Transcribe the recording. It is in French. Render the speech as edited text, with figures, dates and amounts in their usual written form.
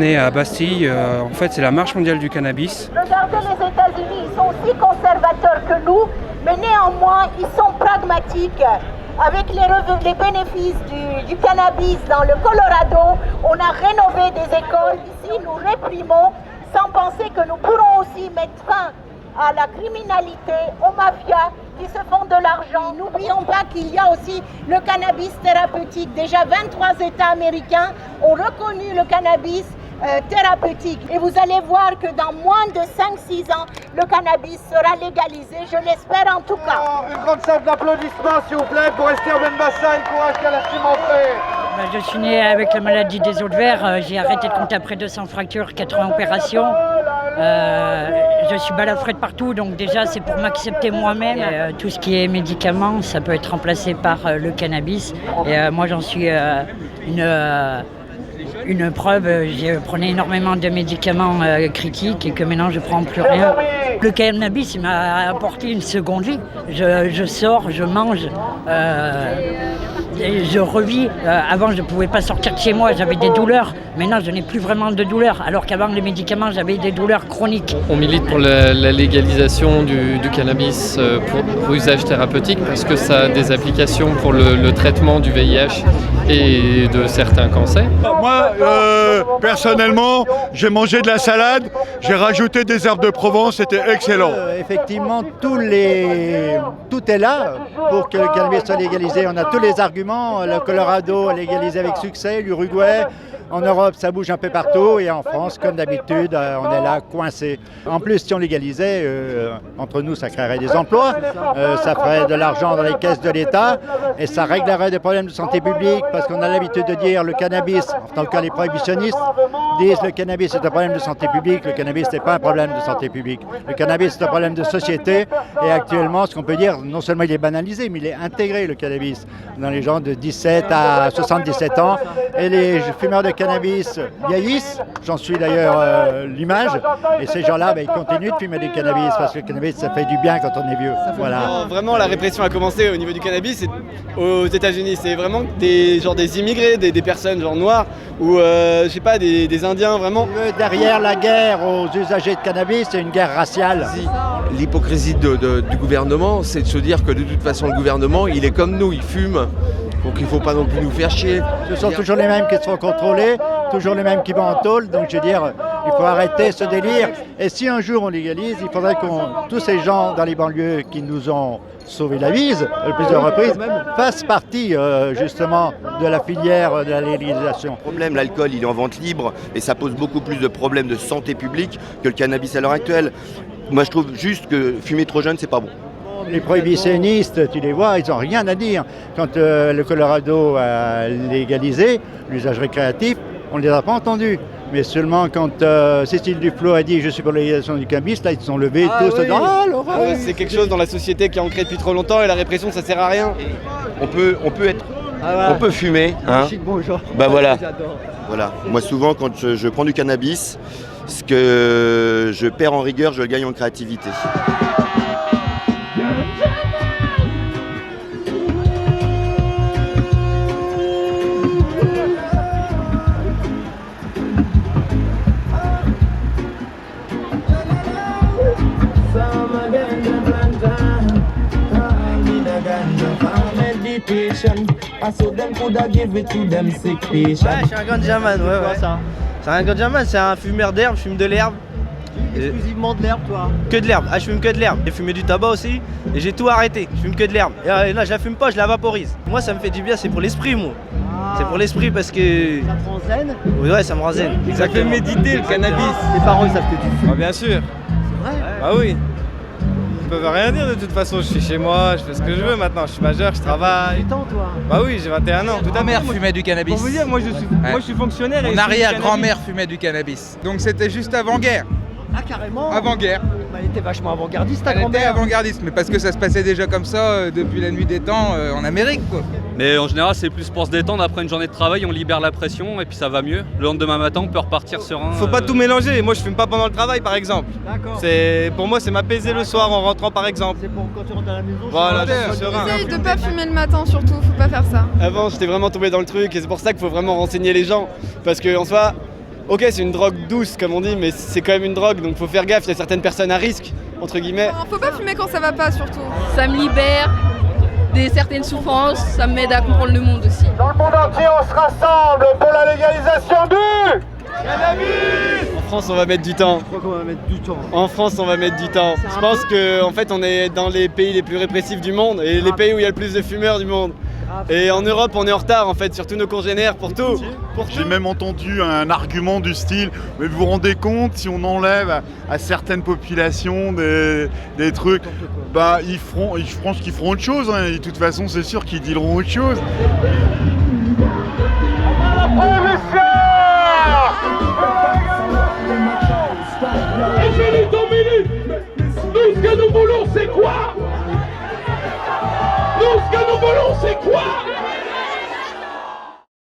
est à Bastille. En fait, c'est la marche mondiale du cannabis. Regardez les États-Unis, ils sont aussi conservateurs que nous, mais néanmoins, ils sont pragmatiques. Avec les bénéfices du cannabis dans le Colorado, on a rénové des écoles. Ici, nous réprimons sans penser que nous pourrons aussi mettre fin à la criminalité, aux mafias qui se font de l'argent. N'oublions pas qu'il y a aussi le cannabis thérapeutique. Déjà 23 États américains ont reconnu le cannabis thérapeutique. Et vous allez voir que dans moins de 5-6 ans, le cannabis sera légalisé, je l'espère en tout cas. Une grande salle d'applaudissements s'il vous plaît pour Esther Benbassa et courage qu'elle a fait. Je suis née avec la maladie des os de verre, j'ai arrêté de compter après 200 fractures, 80 opérations. Je suis balafré de partout, donc déjà c'est pour m'accepter moi-même. Tout ce qui est médicaments, ça peut être remplacé par le cannabis. Et moi j'en suis une preuve, je prenais énormément de médicaments critiques et que maintenant je ne prends plus rien. Le cannabis il m'a apporté une seconde vie. Je sors, je mange, je revis. Avant je ne pouvais pas sortir de chez moi, j'avais des douleurs. Maintenant je n'ai plus vraiment de douleurs, alors qu'avant les médicaments j'avais des douleurs chroniques. On milite pour la légalisation du cannabis pour usage thérapeutique parce que ça a des applications pour le traitement du VIH et de certains cancers. Moi, personnellement, j'ai mangé de la salade, j'ai rajouté des herbes de Provence, c'était excellent. Effectivement, tout est là pour que le cannabis soit légalisé. On a tous les arguments. Le Colorado a légalisé avec succès, l'Uruguay. En Europe, ça bouge un peu partout et en France, comme d'habitude, on est là coincé. En plus, si on légalisait, entre nous, ça créerait des emplois, ça ferait de l'argent dans les caisses de l'État et ça réglerait des problèmes de santé publique parce qu'on a l'habitude de dire le cannabis, en tout cas les prohibitionnistes, disent le cannabis est un problème de santé publique, le cannabis n'est pas un problème de santé publique. Le cannabis est un problème de société et actuellement, ce qu'on peut dire, non seulement il est banalisé, mais il est intégré, le cannabis, dans les gens de 17 à 77 ans et les fumeurs de cannabis vieillissent, j'en suis d'ailleurs l'image, et ces gens-là, ils continuent de fumer du cannabis parce que le cannabis, ça fait du bien quand on est vieux. Voilà. Vraiment, la répression a commencé au niveau du cannabis aux États-Unis. C'est vraiment des immigrés, des personnes genre noires ou je sais pas, des Indiens vraiment. Derrière la guerre aux usagers de cannabis, c'est une guerre raciale. L'hypocrisie du gouvernement, c'est de se dire que de toute façon, le gouvernement, il est comme nous, il fume. Donc il ne faut pas non plus nous faire chier. Ce sont toujours les mêmes qui se font contrôler, toujours les mêmes qui vont en tôle. Donc je veux dire, il faut arrêter ce délire. Et si un jour on légalise, il faudrait que tous ces gens dans les banlieues qui nous ont sauvé la vie, à plusieurs reprises, fassent partie justement de la filière de la légalisation. Le problème, l'alcool, il est en vente libre et ça pose beaucoup plus de problèmes de santé publique que le cannabis à l'heure actuelle. Moi je trouve juste que fumer trop jeune, c'est pas bon. Les prohibitionnistes, tu les vois, ils n'ont rien à dire. Quand le Colorado a légalisé l'usage récréatif, on ne les a pas entendus. Mais seulement quand Cécile Duflot a dit « je suis pour la légalisation du cannabis », là ils se sont levés tous oui. dans « ah, l'horreur !» C'est quelque chose dans la société qui est ancré depuis trop longtemps et la répression ça sert à rien. On peut fumer, hein. Bah voilà. Voilà. Moi souvent quand je prends du cannabis, ce que je perds en rigueur, je le gagne en créativité. Ouais, je suis un ganjaman, ouais. Quoi ça? C'est un ganjaman, c'est un fumeur d'herbe, je fume de l'herbe. Exclusivement de l'herbe, toi? Que de l'herbe, je fume que de l'herbe. J'ai fumé du tabac aussi et j'ai tout arrêté, je fume que de l'herbe. Et là, je la fume pas, je la vaporise. Moi, ça me fait du bien, c'est pour l'esprit, moi. C'est pour l'esprit parce que... Ça te rend zen? Ouais, ça me rend zen. Ça fait méditer le cannabis. Tes parents savent que tu fumes. Ah, bien sûr. C'est vrai? Bah oui. Ils peuvent rien dire de toute façon, je suis chez moi, je fais ce que je veux maintenant, je suis majeur, je travaille. Tu temps, toi? Bah oui, j'ai 21 ans. Ma mère fumait du cannabis. Pour vous dire, moi je suis fonctionnaire. Mon arrière-grand-mère fumait du cannabis. Donc c'était juste avant-guerre. Ah, carrément? Avant-guerre. Elle était vachement avant-gardiste, ta Elle était grand-mère. avant-gardiste, mais parce que ça se passait déjà comme ça depuis la nuit des temps en Amérique, quoi. Mais en général, c'est plus pour se détendre après une journée de travail, on libère la pression et puis ça va mieux. Le lendemain matin, on peut repartir serein. Faut pas tout mélanger, moi je fume pas pendant le travail par exemple. D'accord. Pour moi c'est m'apaiser le soir en rentrant par exemple. C'est pour quand tu rentres à la maison. Voilà, je suis serein. Essaye de pas fumer le matin surtout, faut pas faire ça. Avant j'étais vraiment tombé dans le truc et c'est pour ça qu'il faut vraiment renseigner les gens. Parce que en soi, ok, c'est une drogue douce comme on dit, mais c'est quand même une drogue, donc faut faire gaffe, il y a certaines personnes à risque, entre guillemets. Faut pas fumer quand ça va pas surtout. Ça me libère de certaines souffrances, ça m'aide à comprendre le monde aussi. Dans le monde entier, on se rassemble pour la légalisation du cannabis. En France, on va mettre du temps. Je crois qu'on va mettre du temps. En France, on va mettre du temps. Je pense qu'en fait, on est dans les pays les plus répressifs du monde et les pays où il y a le plus de fumeurs du monde. Et en Europe, on est en retard en fait, sur tous nos congénères, pour tout. J'ai même entendu un argument du style, mais vous vous rendez compte, si on enlève à certaines populations des trucs, bah je pense qu'ils feront autre chose, hein. Et de toute façon, c'est sûr qu'ils diront autre chose. Et je dis ton minute. Nous, ce que nous voulons, c'est quoi? Nous, ce que nous voulons, c'est